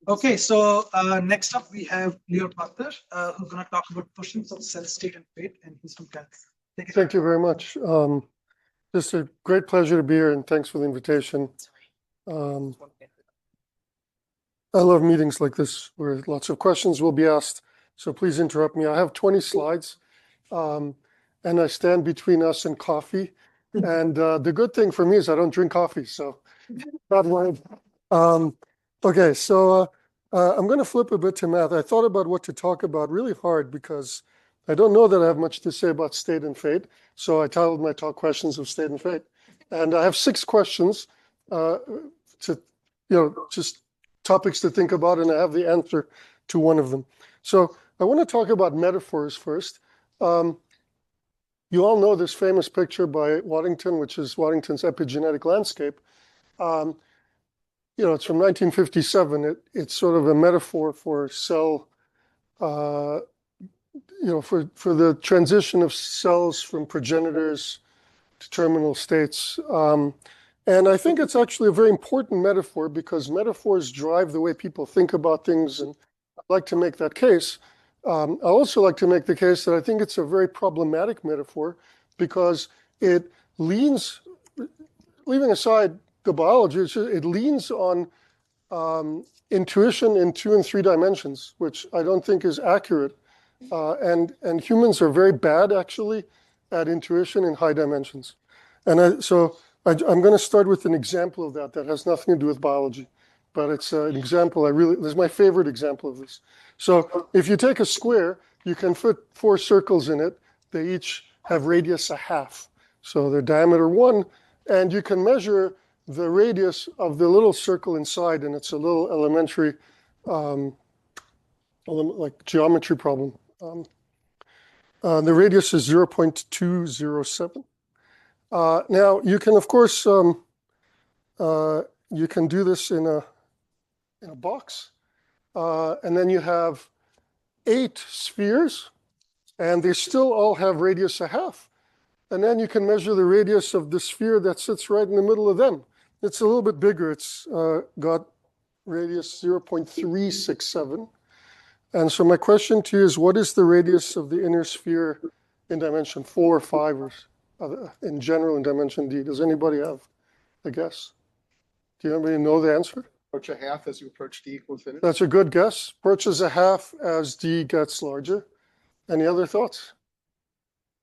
Okay, so next up we have Lior Pachter, who's going to talk about questions of cell state and fate, and he's from Canada. Thank you very much. Just a great pleasure to be here, and thanks for the invitation. I love meetings like this where lots of questions will be asked, so please interrupt me. I have 20 slides, and I stand between us and coffee. And the good thing for me is I don't drink coffee, so not worried. Okay, so I'm going to flip a bit to math. I thought about what to talk about really hard because I don't know that I have much to say about state and fate. So I titled my talk Questions of State and Fate. And I have 6 questions to, just topics to think about, and I have the answer to one of them. So I want to talk about metaphors first. You all know this famous picture by Waddington, which is Waddington's epigenetic landscape. It's from 1957. It's sort of a metaphor for cell, for the transition of cells from progenitors to terminal states. And I think it's actually a very important metaphor because metaphors drive the way people think about things, and I'd like to make that case. I also like to make the case that I think it's a very problematic metaphor because it leans, leaving aside the biology, it leans on intuition in 2 and 3 dimensions, which I don't think is accurate. And humans are very bad, actually, at intuition in high dimensions. And so I'm going to start with an example of that has nothing to do with biology. But it's an example this is my favorite example of this. So if you take a square, you can fit 4 circles in it. They each have radius 1/2. So they're diameter 1. And you can measure the radius of the little circle inside, and it's a little elementary like geometry problem. The radius is 0.207. Now you can, of course, you can do this in a box, and then you have 8 spheres, and they still all have radius 1/2. And then you can measure the radius of the sphere that sits right in the middle of them. It's a little bit bigger. It's got radius 0.367. And so my question to you is, what is the radius of the inner sphere in dimension 4 or 5, or in general in dimension D? Does anybody have a guess? Do anybody know the answer? Approach 1/2 as you approach D equals infinity. That's a good guess. Approaches 1/2 as D gets larger. Any other thoughts?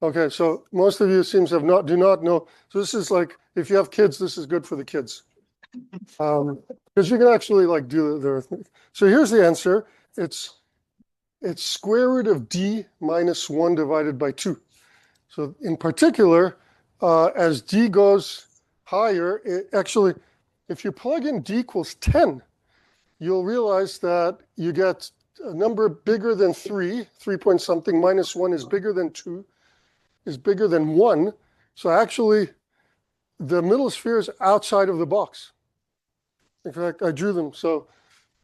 Okay, so most of you seems do not know. So this is like, if you have kids, this is good for the kids. Because you can actually do the arithmetic. So here's the answer. It's square root of D minus 1 divided by 2. So in particular, as D goes higher, actually, if you plug in D equals 10, you'll realize that you get a number bigger than 3 point something, minus 1 is bigger than 2, is bigger than 1. So actually, the middle sphere is outside of the box. In fact, I drew them. So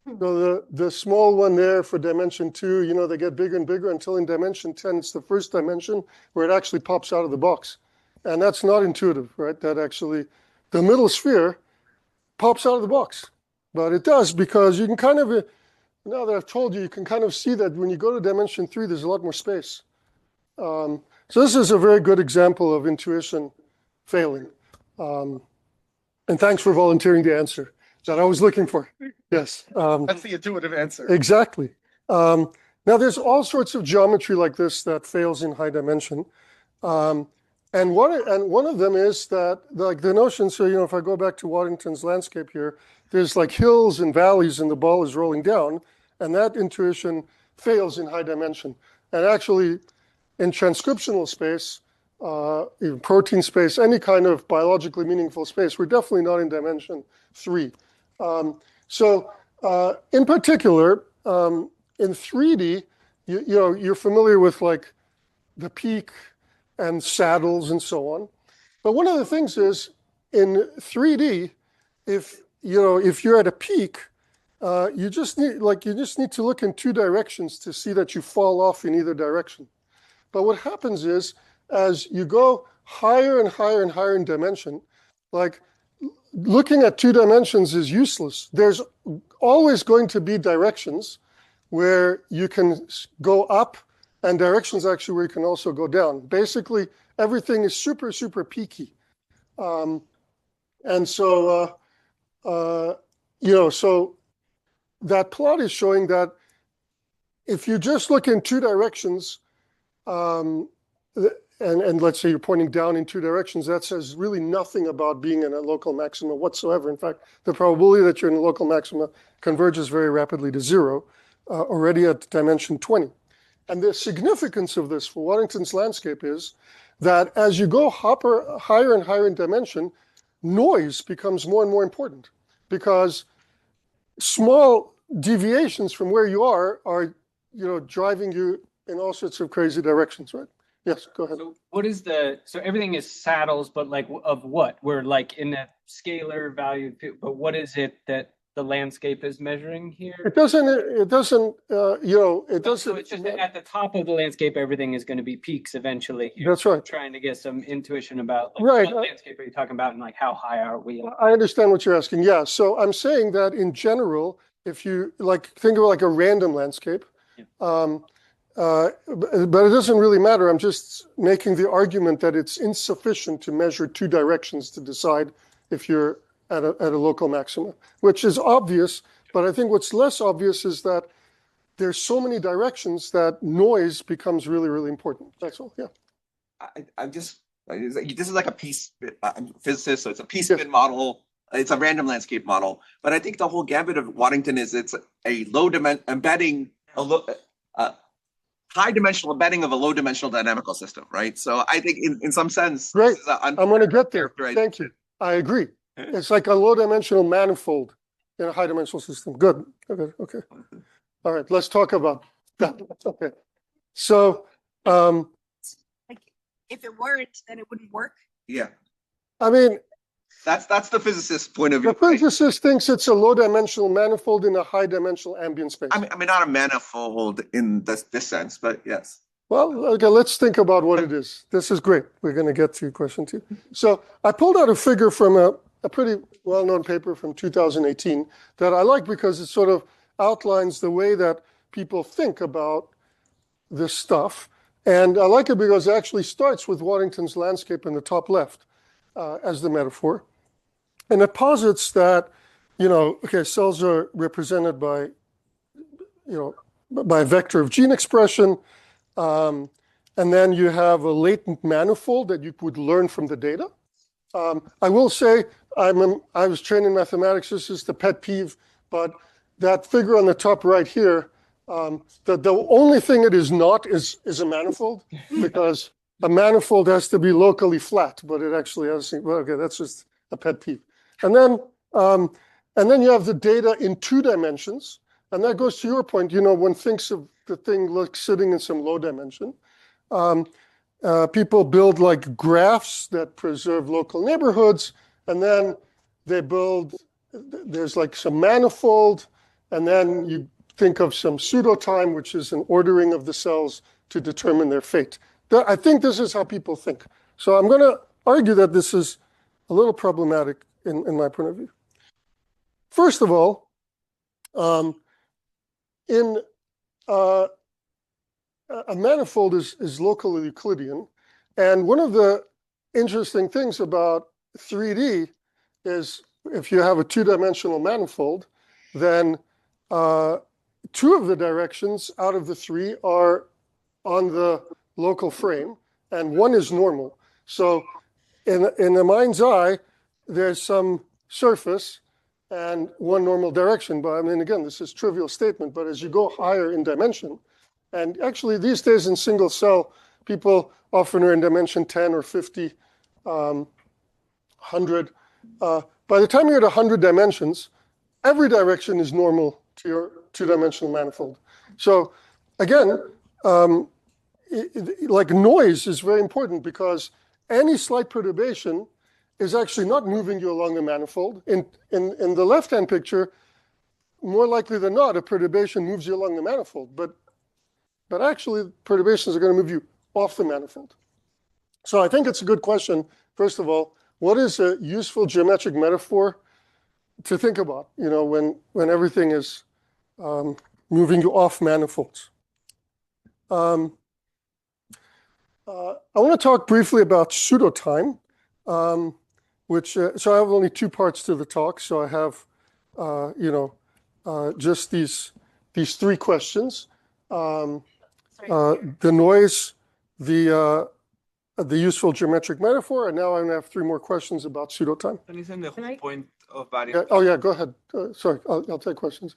the small one there for dimension 2, they get bigger and bigger until in dimension 10, it's the first dimension where it actually pops out of the box. And that's not intuitive, right? That actually, the middle sphere pops out of the box. But it does because you can kind of, now that I've told you, you can kind of see that when you go to dimension 3, there's a lot more space. So this is a very good example of intuition failing. And thanks for volunteering the answer that I was looking for. Yes. That's the intuitive answer. Exactly. Now, there's all sorts of geometry like this that fails in high dimension. And one of them is that, the notion, so, if I go back to Waddington's landscape here, there's hills and valleys and the ball is rolling down, and that intuition fails in high dimension. And actually, in transcriptional space, even protein space, any kind of biologically meaningful space, we're definitely not in dimension 3. So in particular, in 3D, you're familiar with the peak and saddles and so on. But one of the things is in 3D, if you're at a peak, you just need to look in 2 directions to see that you fall off in either direction. But what happens is, as you go higher and higher and higher in dimension, looking at 2 dimensions is useless. There's always going to be directions where you can go up, and directions actually where you can also go down. Basically, everything is super, super peaky. And so, so that plot is showing that if you just look in two directions, and let's say you're pointing down in two directions, that says really nothing about being in a local maxima whatsoever. In fact, the probability that you're in a local maxima converges very rapidly to zero already at dimension 20. And the significance of this for Waddington's landscape is that as you go higher and higher in dimension, noise becomes more and more important, because small deviations from where you are, driving you in all sorts of crazy directions, right? Yes, go ahead. So what is so everything is saddles, but like of what? We're like in a scalar value, but what is it that the landscape is measuring here? It doesn't, So it's just at the top of the landscape, everything is going to be peaks eventually. That's right. Trying to get some intuition about Right. What landscape are you talking about, and like how high are we? I understand what you're asking. Yeah. So I'm saying that in general, if you think of it like a random landscape, but it doesn't really matter. I'm just making the argument that it's insufficient to measure two directions to decide if you're at a local maxima, which is obvious. But I think what's less obvious is that there's so many directions that noise becomes really, really important. That's all. Yeah. This is like a piece. I'm a physicist, so it's a piece-spin model. It's a random landscape model. But I think the whole gambit of Waddington is it's a high dimensional embedding of a low dimensional dynamical system, right? So I think in some sense, Great. I'm going to get there. Thank you. I agree. It's like a low dimensional manifold in a high dimensional system. Good. Okay. All right. Let's talk about that. Okay. So, like if it weren't, then it wouldn't work. Yeah. I mean, that's the physicist's point of view. The physicist thinks it's a low dimensional manifold in a high dimensional ambient space. I mean, not a manifold in this sense, but yes. Well, okay, let's think about what it is. This is great. We're going to get to question 2. So I pulled out a figure from a pretty well-known paper from 2018 that I like because it sort of outlines the way that people think about this stuff. And I like it because it actually starts with Waddington's landscape in the top left as the metaphor. And it posits that, cells are represented by, by a vector of gene expression. And then you have a latent manifold that you would learn from the data. I will say I was trained in mathematics. This is the pet peeve, but that figure on the top right here, the only thing it is not is a manifold, because a manifold has to be locally flat, but it actually has. Well, okay, that's just a pet peeve. And then you have the data in 2 dimensions, and that goes to your point. One thinks of the thing like sitting in some low dimension. People build like graphs that preserve local neighborhoods, and then there's like some manifold, and then you think of some pseudo-time, which is an ordering of the cells to determine their fate. I think this is how people think. So I'm going to argue that this is a little problematic in my point of view. First of all, a manifold is locally Euclidean. And one of the interesting things about 3D is if you have a 2-dimensional manifold, then 2 of the directions out of the 3 are on the local frame, and 1 is normal. So in the mind's eye, there's some surface and 1 normal direction. But I mean, again, this is a trivial statement, but as you go higher in dimension, and actually these days in single cell, people often are in dimension 10 or 50, 100. By the time you're at 100 dimensions, every direction is normal to your 2-dimensional manifold. So again, like noise is very important, because any slight perturbation is actually not moving you along the manifold. In the left-hand picture, more likely than not, a perturbation moves you along the manifold. But actually, perturbations are going to move you off the manifold. So I think it's a good question. First of all, what is a useful geometric metaphor? to think about, when everything is moving you off manifolds. I want to talk briefly about pseudotime, so I have only two parts to the talk. So I have, just these three questions: the noise, the useful geometric metaphor, and now I'm going to have three more questions about pseudotime. And isn't the Can whole I- point of Yeah, variable? oh yeah, go ahead. Sorry, I'll take questions.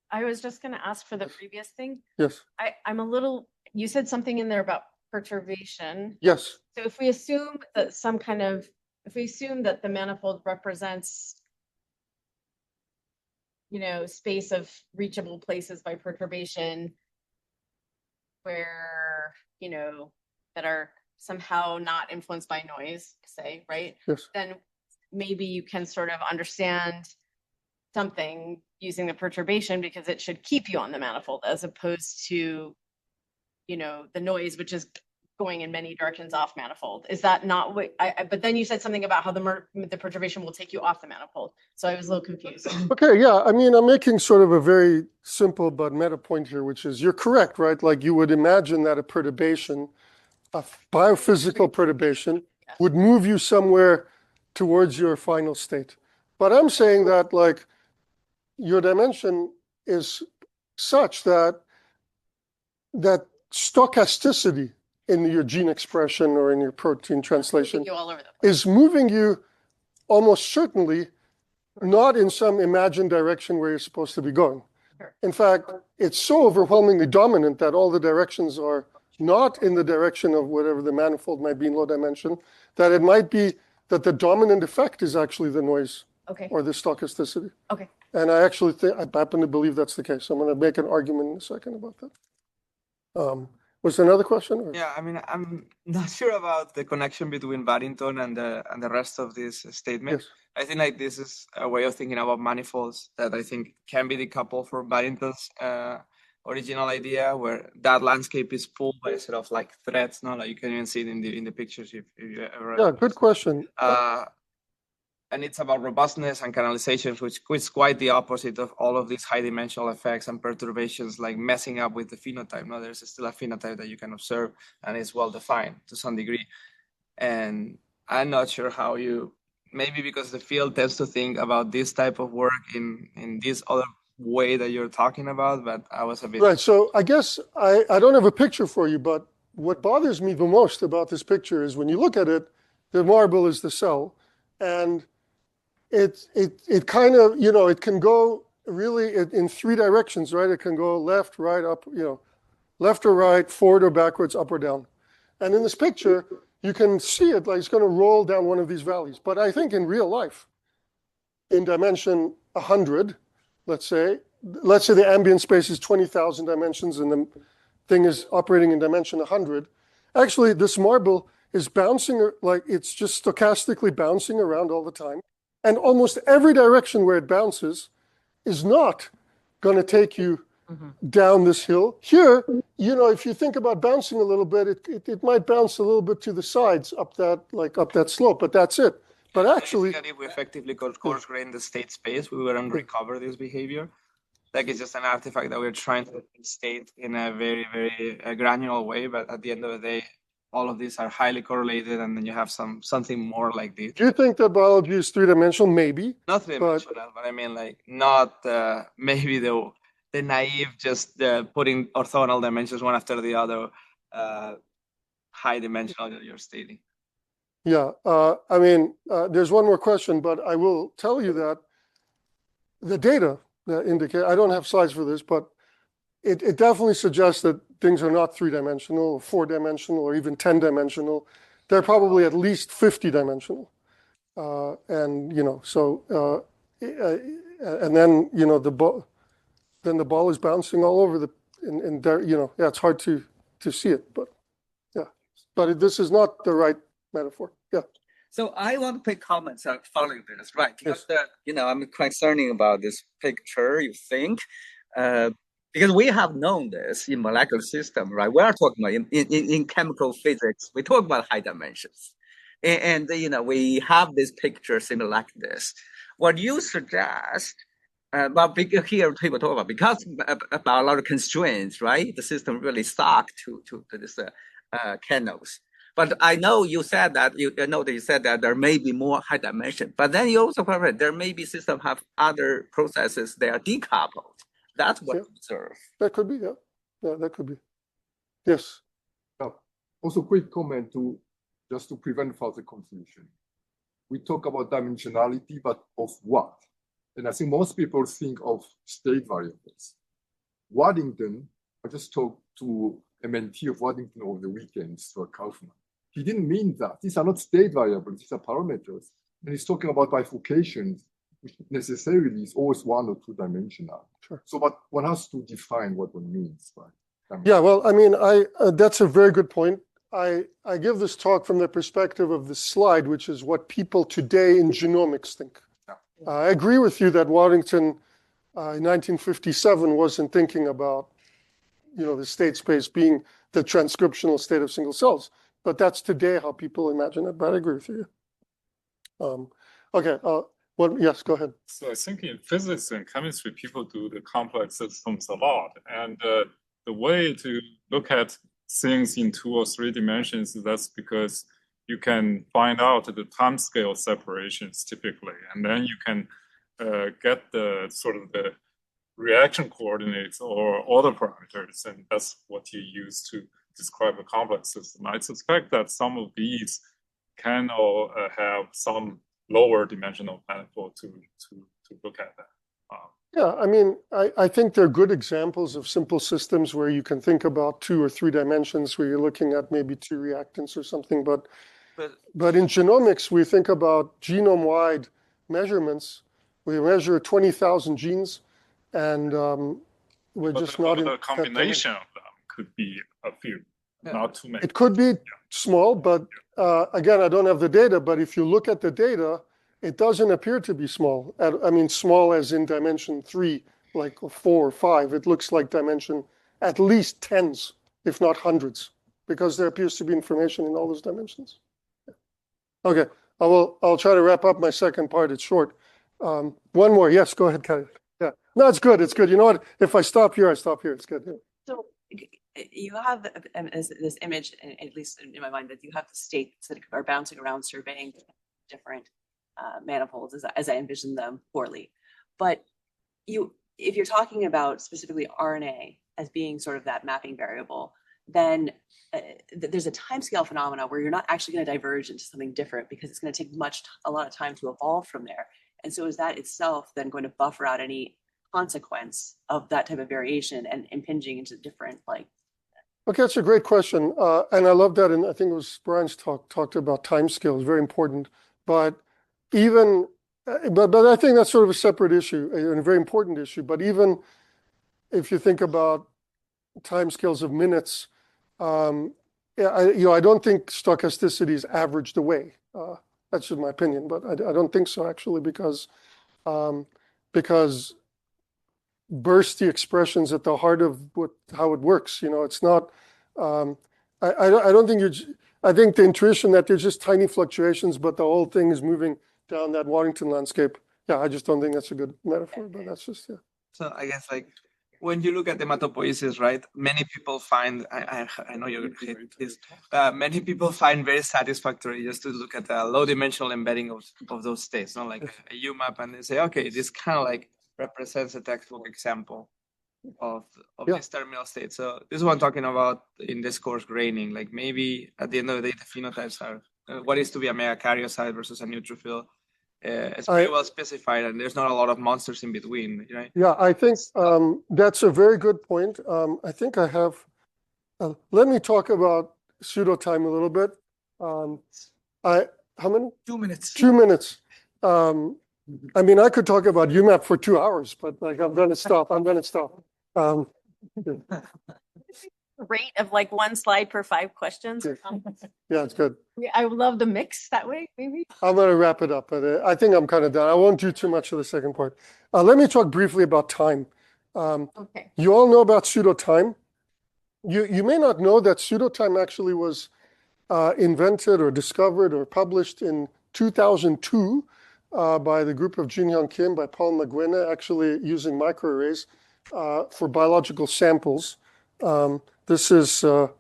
I was just gonna ask for the previous thing. Yes, I'm a little, you said something in there about perturbation. yes, So if we assume that if we assume that the manifold represents, space of reachable places by perturbation where, that are somehow not influenced by noise, say, right? yes. Then maybe you can sort of understand something using the perturbation because it should keep you on the manifold as opposed to, the noise, which is going in many directions off manifold. Is that not what but then you said something about how the perturbation will take you off the manifold. So I was a little confused. Okay, yeah. I mean, I'm making sort of a very simple but meta point here, which is you're correct, right? Like you would imagine that a perturbation, a biophysical perturbation, would move you somewhere towards your final state. But I'm saying that like your dimension is such that stochasticity in your gene expression or in your protein translation You all over the place. is moving you almost certainly not in some imagined direction where you're supposed to be going. Sure. In fact, it's so overwhelmingly dominant that all the directions are not in the direction of whatever the manifold might be in low dimension, that it might be that the dominant effect is actually the noise Okay. or the stochasticity. Okay. And I actually I happen to believe that's the case. I'm going to make an argument in a second about that. Was there another question? Or? Yeah, I mean, I'm not sure about the connection between Waddington and the rest of this statement. Yes. I think like this is a way of thinking about manifolds that I think can be decoupled from Waddington's original idea, where that landscape is pulled by a set of like threads. No, like you can even see it in the pictures if you ever. Yeah, good question. And it's about robustness and canalizations, which is quite the opposite of all of these high dimensional effects and perturbations, like messing up with the phenotype. No, there's still a phenotype that you can observe, and it's well defined to some degree. And I'm not sure how maybe because the field tends to think about this type of work in this other way that you're talking about, but I was a bit. Right. So I guess I don't have a picture for you, but what bothers me the most about this picture is when you look at it, the marble is the cell, and it kind of, it can go really in three directions, right? It can go left, right, up, left or right, forward or backwards, up or down. And in this picture, you can see it like it's going to roll down one of these valleys. But I think in real life, in dimension 100, let's say the ambient space is 20,000 dimensions and the thing is operating in dimension 100. Actually, this marble is bouncing, like it's just stochastically bouncing around all the time. And almost every direction where it bounces is not going to take you down this hill. Here, if you think about bouncing a little bit, it might bounce a little bit to the sides up that slope, but that's it. But actually, if we effectively coarse grain the state space, we wouldn't recover this behavior. Like it's just an artifact that we're trying to state in a very, very granular way. But at the end of the day, all of these are highly correlated, and then you have something more like this. Do you think that biology is three-dimensional? Maybe. Not three-dimensional, but I mean like not maybe the naive just putting orthogonal dimensions one after the other high dimensional that you're stating. Yeah, I mean, there's one more question, but I will tell you that the data that indicate, I don't have slides for this, but it definitely suggests that things are not three-dimensional or four-dimensional or even 10-dimensional. They're probably at least 50-dimensional. And then, the ball is bouncing all over it's hard to see it, but yeah. But this is not the right metaphor. Yeah. So I want to make comments following this, right? Yes. Because I'm concerning about this picture. You think, because we have known this in molecular system, right? We are talking about in chemical physics. We talk about high dimensions, and we have this picture similar like this. what you suggest, here people talk about because about a lot of constraints, right? The system really stuck to this kernels. But I know you said that you said that there may be more high dimension. But then you also covered there may be systems have other processes that are decoupled. That's what you observe. That could be, yeah. Yeah, that could be. Yes. Also, quick comment just to prevent further confusion. We talk about dimensionality, but of what? And I think most people think of state variables. Waddington, I just talked to a mentee of Waddington over the weekend, Stuart Kaufman. He didn't mean that. These are not state variables, these are parameters. And he's talking about bifurcations, which necessarily is always one or two dimensional. Sure. So, but one has to define what one means by dimension. Yeah, well, I mean, that's a very good point. I give this talk from the perspective of the slide, which is what people today in genomics think. I agree with you that Waddington in 1957 wasn't thinking about, the state space being the transcriptional state of single cells, but that's today how people imagine it. But I agree with you. Okay. Yes, go ahead. So I think in physics and chemistry, people do the complex systems a lot, and the way to look at things in 2 or 3 dimensions, that's because you can find out the time scale separations typically, and then you can get the sort of the reaction coordinates or order parameters, and that's what you use to describe a complex system. I suspect that some of these can all have some lower dimensional manifold to look at that. Yeah, I mean, I think they're good examples of simple systems where you can think about 2 or 3 dimensions where you're looking at maybe 2 reactants or something. But in genomics, we think about genome-wide measurements. We measure 20,000 genes, and we're just not in the combination of them could be a few, not too many. It could be small, but again, I don't have the data. But if you look at the data, it doesn't appear to be small. I mean, small as in dimension 3, like 4 or 5. It looks like dimension at least tens, if not hundreds, because there appears to be information in all those dimensions. Okay, I'll try to wrap up my second part. It's short. One more. Yes, go ahead, Kelly. Yeah, no, it's good. It's good. You know what? If I stop here, I stop here. It's good. Yeah. So you have this image, at least in my mind, that you have the states that are bouncing around, surveying different manifolds as I envision them poorly. But if you're talking about specifically RNA as being sort of that mapping variable, then there's a timescale phenomena where you're not actually going to diverge into something different because it's going to take a lot of time to evolve from there. And so is that itself then going to buffer out any consequence of that type of variation and impinging into different Okay, that's a great question. And I love that. And I think it was Brian's talked about timescales, very important. But I think that's sort of a separate issue and a very important issue. But even if you think about timescales of minutes, I don't think stochasticity is averaged away. That's just my opinion, but I don't think so actually, because bursty expressions at the heart of how it works. It's not. I don't think I think the intuition that there's just tiny fluctuations, but the whole thing is moving down that Waddington landscape. Yeah, I just don't think that's a good metaphor, but that's just, yeah. So I guess when you look at hematopoiesis, right, many people find, I know you're going to hate this, many people find very satisfactory just to look at the low dimensional embedding of those states, like a UMAP, and they say, okay, this kind of represents a textbook example of this terminal state. So this is what I'm talking about in this course, graining. Maybe at the end of the day, the phenotypes are what is to be a megakaryocyte versus a neutrophil. It's pretty well specified, and there's not a lot of monsters in between, right? Yeah, I think that's a very good point. I think I have. Let me talk about pseudotime a little bit. How many? 2 minutes. 2 minutes. I mean, I could talk about UMAP for 2 hours, but I'm going to stop. Rate of 1 slide per 5 questions. Yeah, it's good. I would love the mix that way, maybe. I'm going to wrap it up, but I think I'm kind of done. I won't do too much of the second part. Let me talk briefly about time. Okay. You all know about pseudotime. You may not know that pseudotime actually was invented or discovered or published in 2002 by the group of Jin-Hyung Kim, by Paul McGuinna, actually using microarrays for biological samples. This is the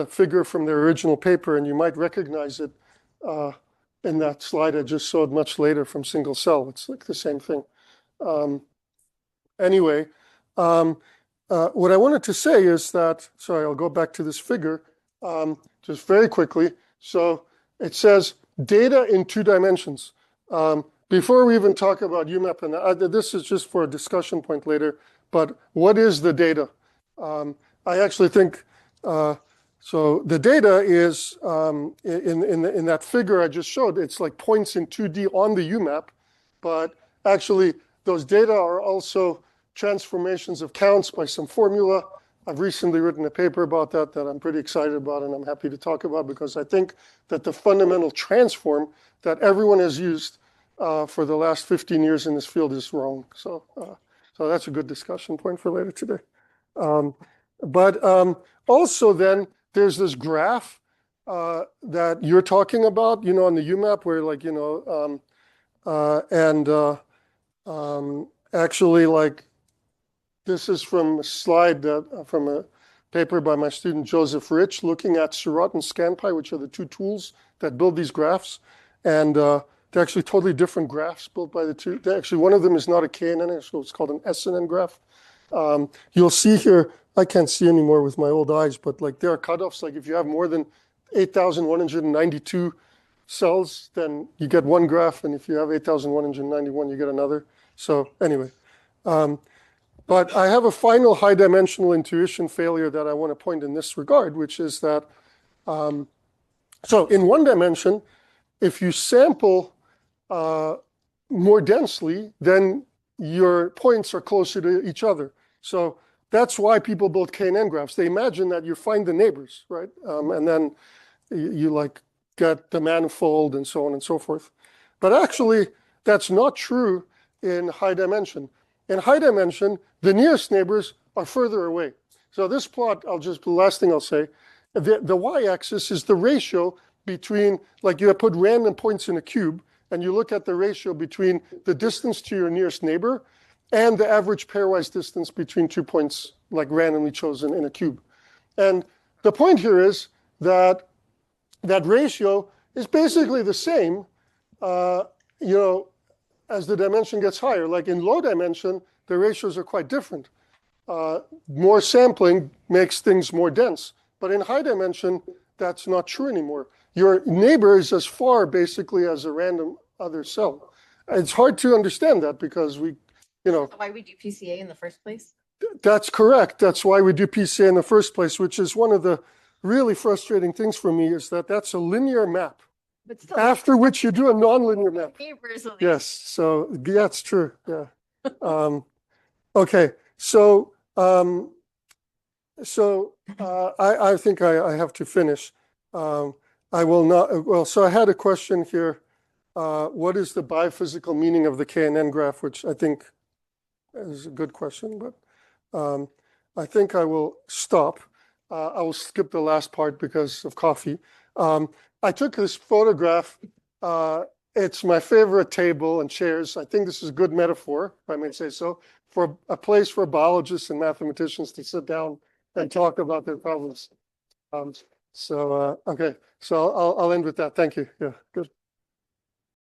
figure from their original paper, and you might recognize it in that slide I just showed much later from single cell. It's like the same thing. Anyway, what I wanted to say is that, sorry, I'll go back to this figure just very quickly. So it says data in 2 dimensions. Before we even talk about UMAP, and this is just for a discussion point later, but what is the data? I actually think, so the data is, in that figure I just showed, it's like points in 2D on the UMAP, but actually those data are also transformations of counts by some formula. I've recently written a paper about that I'm pretty excited about, and I'm happy to talk about, because I think that the fundamental transform that everyone has used for the last 15 years in this field is wrong. So that's a good discussion point for later today. But also then there's this graph that you're talking about, you know, on the UMAP, where like, you know, actually, like, this is from a slide from a paper by my student Joseph Rich, looking at Seurat and ScanPy, which are the 2 tools that build these graphs. And they're actually totally different graphs built by the 2. Actually, one of them is not a KNN, so it's called an SNN graph. You'll see here, I can't see anymore with my old eyes, but like there are cutoffs. Like if you have more than 8,192 cells, then you get one graph. And if you have 8,191, you get another. So anyway, but I have a final high dimensional intuition failure that I want to point in this regard, which is that, so in 1 dimension, if you sample more densely, then your points are closer to each other. So that's why people build KNN graphs. They imagine that you find the neighbors, right? And then you like get the manifold and so on and so forth. But actually, that's not true in high dimension. In high dimension, the nearest neighbors are further away. So this plot, the last thing I'll say, the y-axis is the ratio between, like you have put random points in a cube, and you look at the ratio between the distance to your nearest neighbor and the average pairwise distance between 2 points, like randomly chosen in a cube. And the point here is that that ratio is basically the same, you know, as the dimension gets higher. Like in low dimension, the ratios are quite different. More sampling makes things more dense. But in high dimension, that's not true anymore. Your neighbor is as far basically as a random other cell. It's hard to understand that because we, you know. Why we do PCA in the first place? That's correct. That's why we do PCA in the first place, which is one of the really frustrating things for me, is that that's a linear map. But still, After which you do a nonlinear map. neighbors at least. Yes, so that's true. Yeah. Okay, so I think I have to finish. I will not. Well, so I had a question here. What is the biophysical meaning of the KNN graph? Which I think is a good question, but I think I will stop. I will skip the last part because of coffee. I took this photograph. It's my favorite table and chairs. I think this is a good metaphor, if I may say so, for a place for biologists and mathematicians to sit down and talk about their problems. Okay, so I'll end with that. Thank you. Yeah, good.